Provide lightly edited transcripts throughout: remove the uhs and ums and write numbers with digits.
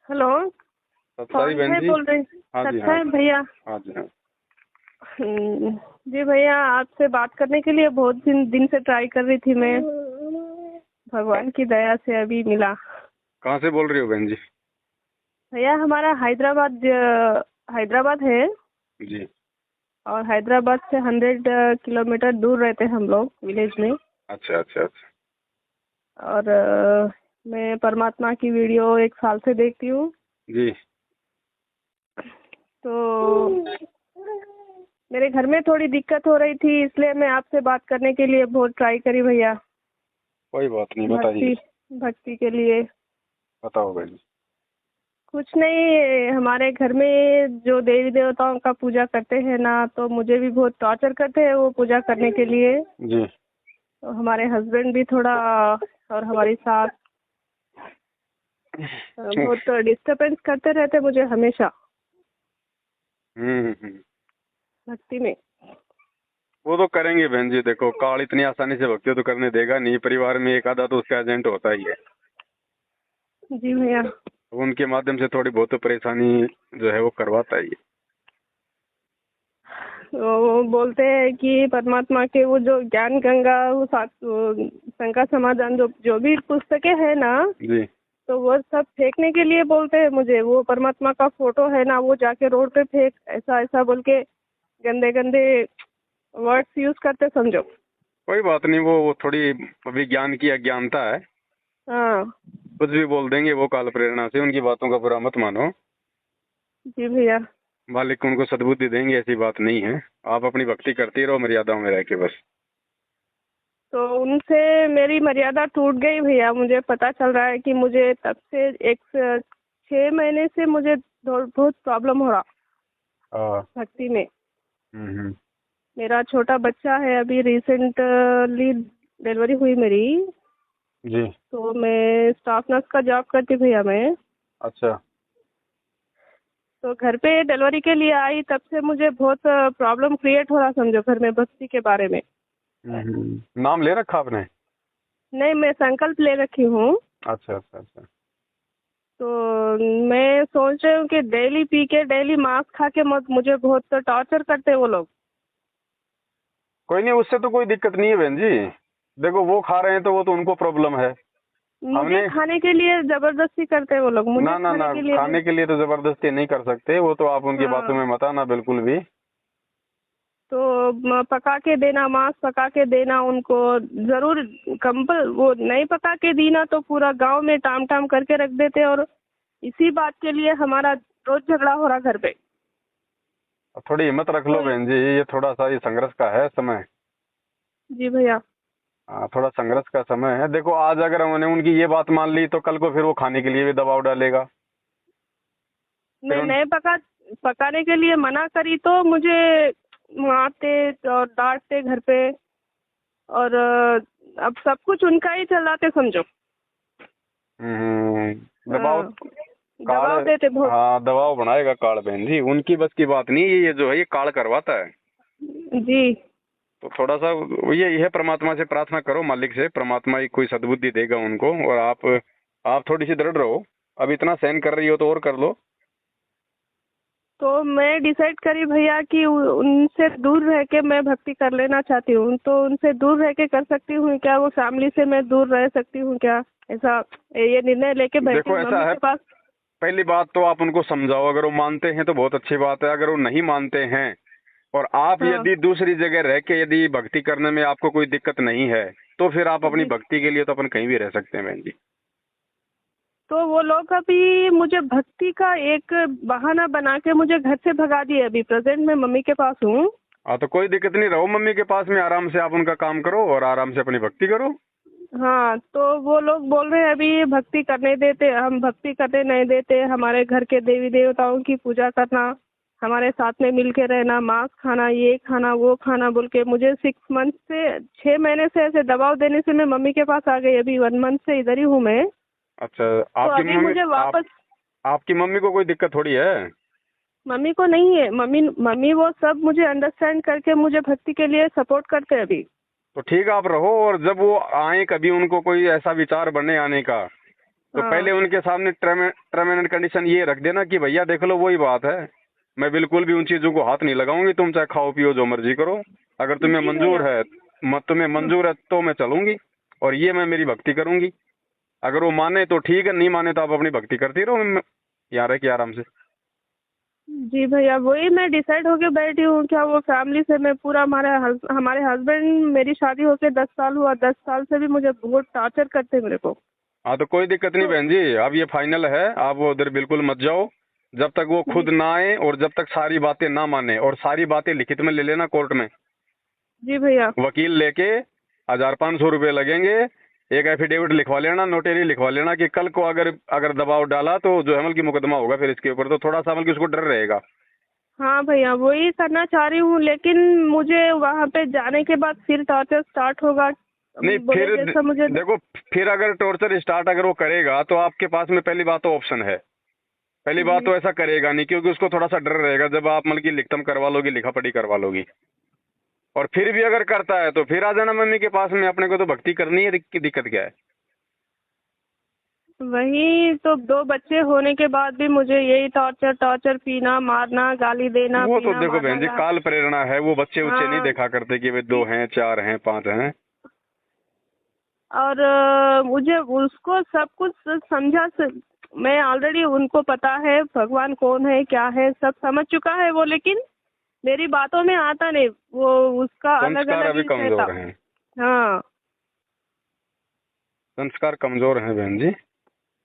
Hello, सत्साई कौन बहन है जी। बोल रहे? हाँ जी, सत्ता हाँ। है भैया। हाँ जी, हाँ। जी भैया, आपसे बात करने के लिए बहुत दिन से ट्राई कर रही थी मैं। भगवान की दया से अभी मिला। कहाँ से बोल रही हो बहन जी? भैया हमारा हैदराबाद है। जी। और हैदराबाद से 100 किलोमीटर दूर रहते हैं हम लोग, विलेज में। अच्छा अच्छा अच्छा। और मैं परमात्मा की वीडियो 1 साल से देखती हूँ। जी। तो मेरे घर में थोड़ी दिक्कत हो रही थी, इसलिए मैं आपसे बात करने के लिए बहुत ट्राई करी भैया। कोई बात नहीं, बताइए। भक्ति भक्ति के लिए। बताओ बहन जी। कुछ नहीं, हमारे घर में जो देवी देवताओं का पूजा करते हैं ना, तो मुझे भी बहुत टॉर्चर करते हैं वो पूजा करने के लिए। जी। तो हमारे हस्बैंड भी थोड़ा, और हमारी सास बहुत डिस्टर्बेंस करते रहते मुझे हमेशा हम्म। भक्ति में। वो तो करेंगे बहन जी, देखो काल इतनी आसानी से भक्ति तो करने देगा नहीं। परिवार में एक आधा तो उसका एजेंट होता ही है। जी भैया। तो उनके माध्यम से थोड़ी बहुत तो परेशानी जो है वो करवाता ही है। वो बोलते हैं कि परमात्मा के वो जो ज्ञान गंगा, वो शंकर समाधान, जो जो भी पुस्तकें है ना, जी। तो वो सब फेंकने के लिए बोलते हैं मुझे। वो परमात्मा का फोटो है ना, वो जाके रोड पे फेंक, ऐसा ऐसा बोल के गंदे गंदे वर्ड्स यूज करते समझो। कोई बात नहीं, वो थोड़ी अभी ज्ञान की अज्ञानता है। हाँ। कुछ भी बोल देंगे वो काल प्रेरणा से, उनकी बातों का बुरा मत मानो। जी भैया। मालिक उनको सद्बुद्धि देंगे, ऐसी बात नहीं है। आप अपनी भक्ति करती रहो मर्यादाओं में रह के बस। तो उनसे मेरी मर्यादा टूट गई भैया। मुझे पता चल रहा है कि मुझे तब से 6 महीने से मुझे बहुत प्रॉब्लम हो रहा हाँ। भक्ति में। हम्म। मेरा छोटा बच्चा है, अभी रिसेंटली डिलीवरी हुई मेरी। जी। तो मैं स्टाफ नर्स का जॉब करती भैया मैं। अच्छा। तो घर पे डिलीवरी के लिए आई, तब से मुझे बहुत प्रॉब्लम क्रिएट हो रहा समझो घर में भक्ति के बारे में। नाम ले रखा आपने? नहीं, मैं संकल्प ले रखी हूँ। अच्छा अच्छा अच्छा। तो मैं सोच रही हूँ कि डेली पी के, डेली मांस खा के मत, मुझे बहुत टॉर्चर करते हैं वो लोग। कोई नहीं, उससे तो कोई दिक्कत नहीं है बहन जी। देखो वो खा रहे हैं तो वो तो उनको प्रॉब्लम है। मुझे हमने खाने के लिए जबरदस्ती करते हैं वो लोग, मुझे ना ना ना, खाने के लिए खाने के लिए तो जबरदस्ती नहीं कर सकते। वो तो आप उनकी बातों हाँ। में मत आना बिल्कुल भी। तो पका के देना, मांस पका के देना उनको जरूर। कंपल वो नहीं पका के दी ना, तो पूरा गांव में टाम टाम करके रख देते। और इसी बात के लिए हमारा रोज झगड़ा हो रहा घर पे। थोड़ी हिम्मत रख लो तो बहन जी, ये थोड़ा सा ये संघर्ष का है समय। जी भैया। हाँ, थोड़ा संघर्ष का समय है। देखो आज अगर हमने उनकी ये बात मान ली तो कल को फिर वो खाने के लिए भी दबाव डालेगा। फिर मैं नहीं पकाने के लिए मना करी तो मुझे मारते और डांटते घर पे। और अब सब कुछ उनका ही चलाते समझो। दबाव। हाँ, काल। दबाव देते बहुत। हाँ, दबाव बनाएगा काल बहन जी, उनकी बस की बात नहीं है। ये जो है ये काल करवाता है। जी। तो थोड़ा सा ये है, परमात्मा से प्रार्थना करो, मालिक से। परमात्मा ही कोई सद्बुद्धि देगा उनको। और आप थोड़ी सी दृढ़ रहो। अब इतना सहन कर रही हो तो और कर लो। तो मैं डिसाइड करी भैया कि उनसे दूर रह के मैं भक्ति कर लेना चाहती हूँ। तो उनसे दूर रह के कर सकती हूँ क्या? वो फैमिली से मैं दूर रह सकती हूँ क्या? ऐसा ये निर्णय लेके बैठी देखो हूँ ऐसा मम्मी है, के पास। पहली बात तो आप उनको समझाओ। अगर वो मानते हैं तो बहुत अच्छी बात है। अगर वो नहीं मानते हैं और आप हाँ यदि दूसरी जगह रह के यदि भक्ति करने में आपको कोई दिक्कत नहीं है, तो फिर आप अपनी जी। भक्ति के लिए तो अपन कहीं भी रह सकते हैं बहन जी। तो वो लोग अभी मुझे भक्ति का एक बहाना बना के मुझे घर से भगा दिए। अभी प्रेजेंट में मम्मी के पास हूँ। हाँ, तो कोई दिक्कत नहीं, रहो मम्मी के पास में। आराम से आप उनका काम करो और आराम से अपनी भक्ति करो। हाँ, तो वो लोग बोल रहे हैं अभी भक्ति करने देते, हम भक्ति करने नहीं देते। हमारे घर के देवी देवताओं की पूजा करना, हमारे साथ में मिल के रहना, मांस खाना, ये खाना वो खाना बोल के मुझे 6 मंथ से 6 महीने से ऐसे दबाव देने से मैं मम्मी के पास आ गई। अभी 1 मंथ से इधर ही हूँ मैं। अच्छा। तो आपकी अभी मम्मी मुझे वापस। आपकी मम्मी को कोई दिक्कत थोड़ी है। मम्मी को नहीं है। मम्मी मम्मी वो सब मुझे अंडरस्टैंड करके मुझे भक्ति के लिए सपोर्ट करते हैं अभी। तो ठीक है, आप रहो। और जब वो आए कभी, उनको कोई ऐसा विचार बने आने का, तो हाँ पहले उनके सामने टर्म एंड कंडीशन ये रख देना कि भैया देख लो वही बात है, मैं बिल्कुल भी उन चीजों को हाथ नहीं लगाऊंगी, तुम चाहे खाओ पियो जो मर्जी करो, अगर तुम्हें जी भैया। मंजूर है, तुम्हें मंजूर है तो मैं चलूंगी, और ये मैं मेरी भक्ति करूंगी। अगर वो माने तो ठीक है, नहीं माने तो आप अपनी भक्ति करती रहो, यहाँ रह के आराम से। जी भैया, वही मैं डिसाइड होके बैठी हूँ। क्या वो फैमिली से मैं पूरा, हमारे हस्बैंड, मेरी शादी होके 10 साल हुआ, 10 साल से भी मुझे बहुत टॉर्चर करते मेरे को। हाँ तो कोई दिक्कत नहीं तो बहन जी, अब ये फाइनल है, आप वो उधर बिल्कुल मत जाओ जब तक वो जी खुद ना आए, और जब तक सारी बातें ना माने, और सारी बातें लिखित में ले लेना कोर्ट में, जी भैया। वकील लेके 1,500 रुपये लगेंगे, एक एफिडेविट लिखवा लेना, नोटरी लिखवा लेना कि कल को अगर अगर दबाव डाला तो जो अमल की मुकदमा होगा फिर इसके ऊपर, तो थोड़ा सा अमल की उसको डर रहेगा। हाँ भैया, वही करना चाह रही हूँ, लेकिन मुझे वहाँ पे जाने के बाद फिर टॉर्चर स्टार्ट होगा। नहीं बोले फिर जैसा मुझे। देखो, फिर अगर टॉर्चर स्टार्ट अगर वो करेगा तो आपके पास में पहली बात तो ऑप्शन है, पहली बात जी तो ऐसा करेगा नहीं, क्योंकि उसको थोड़ा सा डर रहेगा जब आप मतलब की लिखतम करवा लोगी, लिखा पढ़ी करवा लोगी। और फिर भी अगर करता है तो फिर आ जाना मम्मी के पास में, अपने को तो भक्ति करनी है, दिक्कत क्या है। वही तो, 2 बच्चे होने के बाद भी मुझे यही टॉर्चर टॉर्चर, पीना मारना, गाली देना, वो तो पीना देखो मारना बहन जी, काल प्रेरणा है, वो बच्चे उच्चे नहीं हाँ। देखा करते कि वे 2 हैं 4 हैं 5 हैं। और मुझे उसको सब कुछ मैं ऑलरेडी, उनको पता है भगवान कौन है क्या है, सब समझ चुका है वो, लेकिन मेरी बातों में आता नहीं वो, उसका अलग संस्कार अलग अभी ही रहता। कमजोर हैं, हाँ संस्कार कमजोर हैं बहन जी,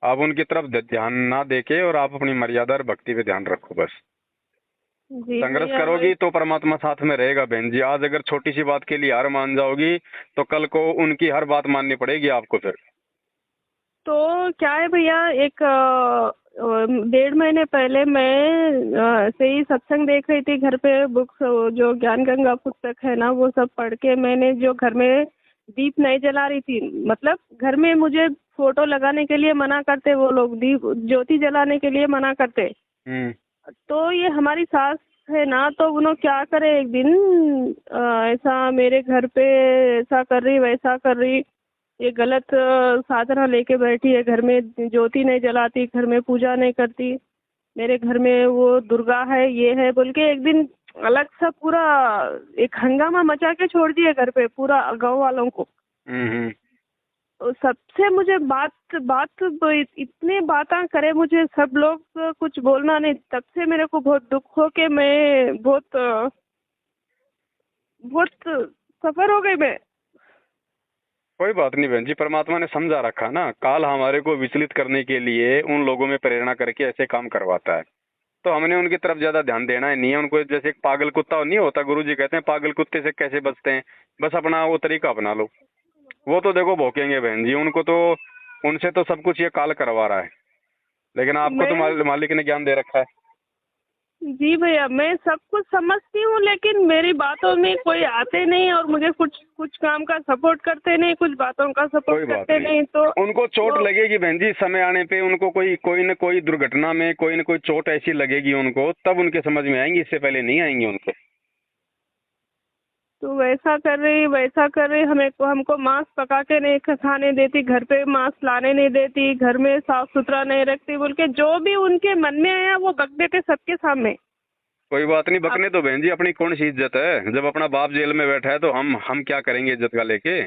आप उनकी तरफ ध्यान ना देके और आप अपनी मर्यादा और भक्ति पे ध्यान रखो बस। जी संघर्ष भैया। वही करोगी तो परमात्मा साथ में रहेगा बहन जी। आज अगर छोटी सी बात के लिए हार मान जाओगी तो कल को उनकी हर बात माननी पड़ेगी आपको फिर। तो क्या है भैया, एक 1.5 महीने पहले मैं ऐसे ही सत्संग देख रही थी घर पे, बुक्स जो ज्ञान गंगा पुस्तक है ना, वो सब पढ़ के मैंने जो घर में दीप नहीं जला रही थी, मतलब घर में मुझे फोटो लगाने के लिए मना करते वो लोग, दीप ज्योति जलाने के लिए मना करते। हम्म। तो ये हमारी सास है ना, तो उन्होंने क्या करे, एक दिन ऐसा मेरे घर पे ऐसा कर रही वैसा कर रही, ये गलत साधना लेके बैठी है, घर में ज्योति नहीं जलाती, घर में पूजा नहीं करती, मेरे घर में वो दुर्गा है ये है बोल के, एक दिन अलग सा पूरा एक हंगामा मचा के छोड़ दिए घर पे पूरा गांव वालों को। हम्म। तो सबसे मुझे बात बात इतने बातें करे मुझे सब लोग, कुछ बोलना नहीं, तब से मेरे को बहुत दुख हो के मैं बहुत बहुत सफर हो गई मैं। कोई बात नहीं बहन जी, परमात्मा ने समझा रखा ना, काल हमारे को विचलित करने के लिए उन लोगों में प्रेरणा करके ऐसे काम करवाता है, तो हमने उनकी तरफ ज्यादा ध्यान देना ही नहीं है। उनको जैसे एक पागल कुत्ता नहीं होता, गुरुजी कहते हैं पागल कुत्ते से कैसे बचते हैं, बस अपना वो तरीका अपना लो। वो तो देखो भौंकेंगे बहन जी, उनको तो, उनसे तो सब कुछ ये काल करवा रहा है, लेकिन आपको तो मैं मालिक ने ज्ञान दे रखा है। जी भैया, मैं सब कुछ समझती हूँ, लेकिन मेरी बातों में कोई आते नहीं, और मुझे कुछ कुछ काम का सपोर्ट करते नहीं, कुछ बातों का कोई सपोर्ट बात करते नहीं, नहीं। तो उनको चोट वो लगेगी बहन जी, समय आने पे उनको कोई कोई न कोई दुर्घटना में कोई न कोई चोट ऐसी लगेगी उनको, तब उनके समझ में आएंगी, इससे पहले नहीं आएंगी उनको। तो वैसा कर रही वैसा कर रही, हमें को हमको मांस पका के नहीं खाने देती, घर पे मांस लाने नहीं देती, घर में साफ सुथरा नहीं रखती बोल के, जो भी उनके मन में आया वो बक देते सबके सामने। कोई बात नहीं, अब बकने तो बहन जी, अपनी कौन सी इज्जत है, जब अपना बाप जेल में बैठा है तो हम क्या करेंगे इज्जत का लेके,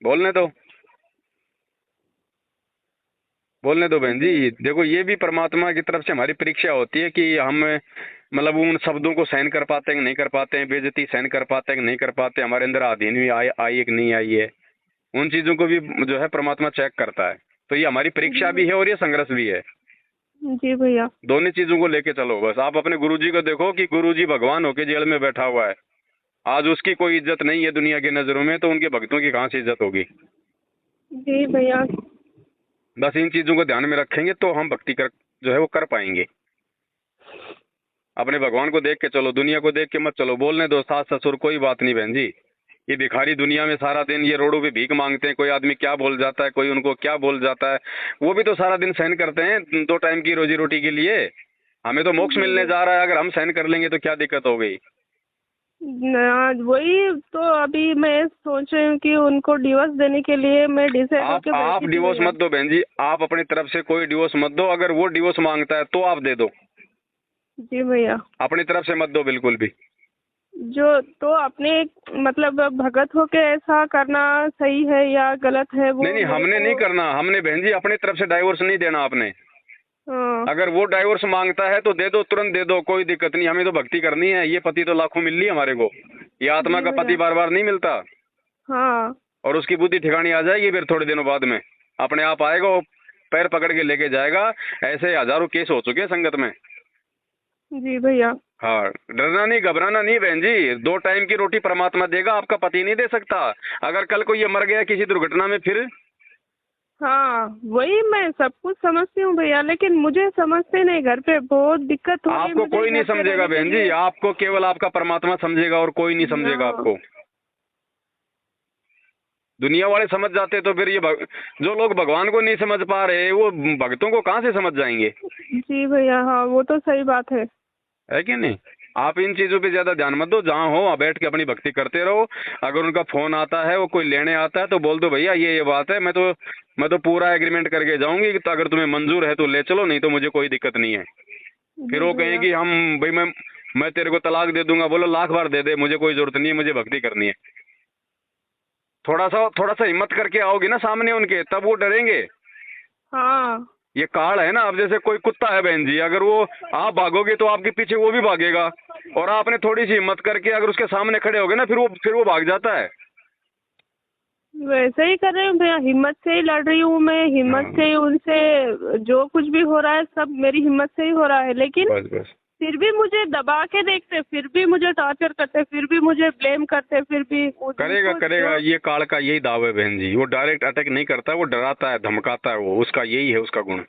बोलने दो, बोलने दो बहन जी। देखो ये भी परमात्मा की तरफ से हमारी परीक्षा होती है कि हम मतलब उन शब्दों को सहन कर पाते हैं कि नहीं कर पाते हैं, बेइज्जती सहन कर पाते हैं कि नहीं कर पाते, हमारे अंदर आधीन भी आई है कि नहीं आई है, उन चीजों को भी जो है परमात्मा चेक करता है। तो ये हमारी परीक्षा भी है और ये संघर्ष भी है, जी भैया। दोनों चीजों को लेके चलो बस। आप अपने गुरुजी को देखो कि गुरुजी भगवान होके जेल में बैठा हुआ है, आज उसकी कोई इज्जत नहीं है दुनिया की नजरों में, तो उनके भक्तों की कहाँ से इज्जत होगी। जी भैया। बस इन चीजों को ध्यान में रखेंगे तो हम भक्ति कर जो है वो कर पाएंगे। अपने भगवान को देख के चलो, दुनिया को देख के मत चलो। बोलने दो सास ससुर, कोई बात नहीं बहन जी, ये भिखारी दुनिया में सारा दिन ये रोडों पे भीख मांगते हैं, कोई आदमी क्या बोल जाता है, कोई उनको क्या बोल जाता है, वो भी तो सारा दिन सहन करते हैं 2 टाइम की रोजी रोटी के लिए। हमें तो मोक्ष मिलने जा रहा है, अगर हम सहन कर लेंगे तो क्या दिक्कत हो गई। वही तो अभी मैं सोच रही हूँ कि उनको डिवोर्स देने के लिए मैं डिसाइड होके आप बैठी थी डिवोर्स भैया। मत दो बहन जी, आप अपनी तरफ से कोई डिवोर्स मत दो। अगर वो डिवोर्स मांगता है तो आप दे दो, जी भैया। अपनी तरफ से मत दो बिल्कुल भी। जो तो अपने मतलब भगत होके ऐसा करना सही है या गलत है नहीं वो नहीं, मेरे हमने नहीं को। करना, हमने बहन जी अपनी तरफ से डाइवोर्स नहीं देना आपने। हाँ। अगर वो डाइवोर्स मांगता है तो दे दो, तुरंत दे दो, कोई दिक्कत नहीं। हमें तो भक्ति करनी है, ये पति तो लाखों मिल रही है हमारे को, ये आत्मा जी का पति भैया। बार बार नहीं मिलता। हाँ। और उसकी बुद्धि ठिकानी आ जाएगी फिर थोड़े दिनों बाद में, अपने आप आएगा, वो पैर पकड़ के लेके जाएगा। ऐसे हजारों केस हो चुके हैं संगत में। जी भैया। हाँ, डरना नहीं, घबराना नहीं बहन जी। 2 टाइम की रोटी परमात्मा देगा, आपका पति नहीं दे सकता। अगर कल को ये मर गया किसी दुर्घटना में फिर। हाँ वही मैं सब कुछ समझती हूँ भैया, लेकिन मुझे समझते नहीं, घर पे बहुत दिक्कत हो रही है आपको मुझे कोई नहीं घर पे समझेगा रहने के बहन जी, लिए। आपको केवल आपका परमात्मा समझेगा और कोई नहीं समझेगा हाँ। आपको। दुनिया वाले समझ जाते तो फिर ये जो लोग भगवान को नहीं समझ पा रहे वो भक्तों को कहाँ से समझ जाएंगे। जी भैया। हाँ वो तो सही बात है कि नहीं। आप इन चीजों पे ज्यादा ध्यान मत दो, जहाँ हो वहाँ बैठ के अपनी भक्ति करते रहो। अगर उनका फोन आता है, वो कोई लेने आता है, तो बोल दो भैया ये बात है, मैं तो पूरा एग्रीमेंट करके जाऊंगी कि तो अगर तुम्हें मंजूर है तो ले चलो, नहीं तो मुझे कोई दिक्कत नहीं है। फिर जी वो भैया। कहेंगी हम भाई मैं तेरे को तलाक दे दूंगा। बोलो लाख बार दे दे, मुझे कोई जरूरत नहीं है, मुझे भक्ति करनी है। थोड़ा सा हिम्मत करके आओगी ना सामने उनके, तब वो डरेंगे। हाँ। ये काल है ना। अब जैसे कोई कुत्ता है बहन जी, अगर वो आप भागोगे तो आपके पीछे वो भी भागेगा। और आपने थोड़ी सी हिम्मत करके अगर उसके सामने खड़े होगे ना, फिर वो भाग जाता है। वैसे ही कर रही हूँ भैया, हिम्मत से ही लड़ रही हूँ मैं, हिम्मत हाँ, से ही उनसे जो कुछ भी हो रहा है सब मेरी हिम्मत से ही हो रहा है, लेकिन बस बस। फिर भी मुझे दबा के देखते, फिर भी मुझे टॉर्चर करते, फिर भी मुझे ब्लेम करते, फिर भी करेगा उनको करेगा, जो। ये काल का यही दाव है बहन जी। वो डायरेक्ट अटैक नहीं करता, वो डराता है, धमकाता है, वो उसका यही है उसका गुण।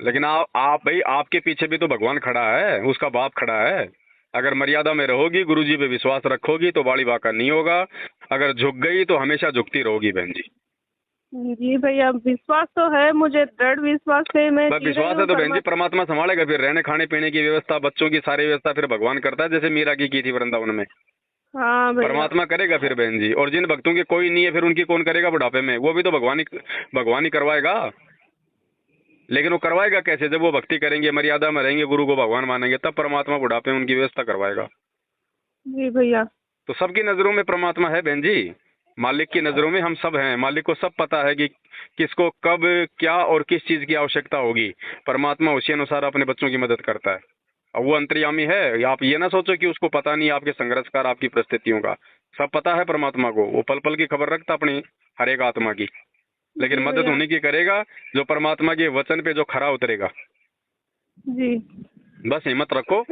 लेकिन आप भाई, आपके पीछे भी तो भगवान खड़ा है, उसका बाप खड़ा है। अगर मर्यादा में रहोगी, गुरुजी पे विश्वास रखोगी तो बाड़ी बाका नहीं होगा। अगर झुक गई तो हमेशा झुकती रहोगी बहन जी। जी भैया, विश्वास तो है मुझे, दृढ़ विश्वास से मैं बस जी रही विश्वास है हूँ तो बहन जी परमात्मा संभालेगा। फिर रहने खाने पीने की व्यवस्था, बच्चों की सारी व्यवस्था फिर भगवान करता है, जैसे मीरा की थी वृंदावन में। हाँ भैया। परमात्मा करेगा फिर बहन जी। और जिन भक्तों के कोई नहीं है, फिर उनकी कौन करेगा बुढ़ापे में? वो भी तो भगवान ही करवाएगा। लेकिन वो करवाएगा कैसे? जब वो भक्ति करेंगे, मर्यादा में रहेंगे, गुरु को भगवान मानेंगे, तब परमात्मा बुढ़ापे में उनकी व्यवस्था करवाएगा। जी भैया। तो सबकी नजरों में परमात्मा है बहन जी। मालिक की नजरों में हम सब हैं। मालिक को सब पता है कि किसको कब क्या और किस चीज की आवश्यकता होगी। परमात्मा उसी अनुसार अपने बच्चों की मदद करता है। अब वो अंतर्यामी है। आप ये ना सोचो कि उसको पता नहीं आपके संघर्षकार, आपकी परिस्थितियों का। सब पता है परमात्मा को। वो पल पल की खबर रखता अपनी हर एक आत्मा की। लेकिन जी मदद भैया। उन्हीं की करेगा जो परमात्मा के वचन पे जो खरा उतरेगा। जी। बस हिम्मत रखो।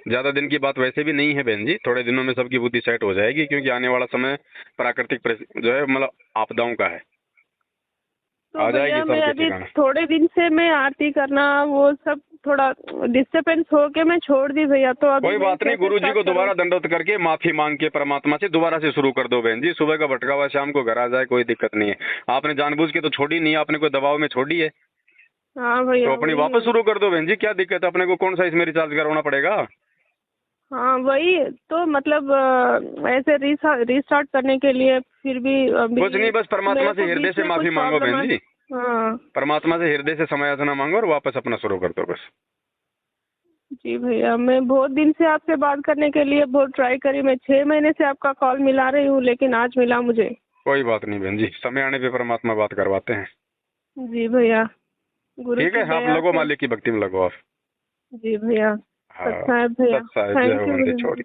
ज्यादा दिन की बात वैसे भी नहीं है बहन जी, थोड़े दिनों में सबकी बुद्धि सेट हो जाएगी, क्योंकि आने वाला समय प्राकृतिक जो है मतलब आपदाओं का है। तो आ जाएगी भैया मैं सबके अभी ठिकाना। थोड़े दिन से मैं आरती करना वो सब थोड़ा डिस्टर्बेंस हो के मैं छोड़ दी भैया, तो अभी कोई मैं बात नहीं, कैसे गुरु जी स्टार्ट को करूँ? दोबारा दंडवत करके माफी मांग के परमात्मा से दोबारा से शुरू कर दो बहन जी। सुबह का भटका हुआ शाम को घर आ जाए, कोई दिक्कत नहीं है। आपने जानबूझ के तो छोड़ी नहीं है, आपने कोई दबाव में छोड़ी है, हाँ तो भैया अपनी वही वापस है। शुरू कर दो बहन जी। क्या दिक्कत है? अपने को कौन सा इसमें रिचार्ज करवाना पड़ेगा? हाँ वही तो मतलब ऐसे रीस्टार्ट करने के लिए फिर भी कुछ अभी नहीं, बस परमात्मा मेरे से को हृदय बीच से में कुछ माफी मांगो प्रॉब्लम बहन है। जी। हाँ। परमात्मा से हृदय से समयाचना मांगो और वापस अपना शुरू कर दो बस। जी भैया, मैं बहुत दिन से आपसे बात करने के लिए बहुत ट्राई करी, मैं 6 महीने से आपका कॉल मिला रही हूँ, लेकिन आज मिला मुझे। कोई बात नहीं बहन जी, समय आने पे परमात्मा बात करवाते हैं। जी भैया। गुरु ठीक की है, आप दया लोगो से। मालिक की भक्ति में लगो आप। जी भैया। हाँ, अच्छा है भैया। सत्सा है, जय थैंक हो यू बंदी भैया। छोड़ी।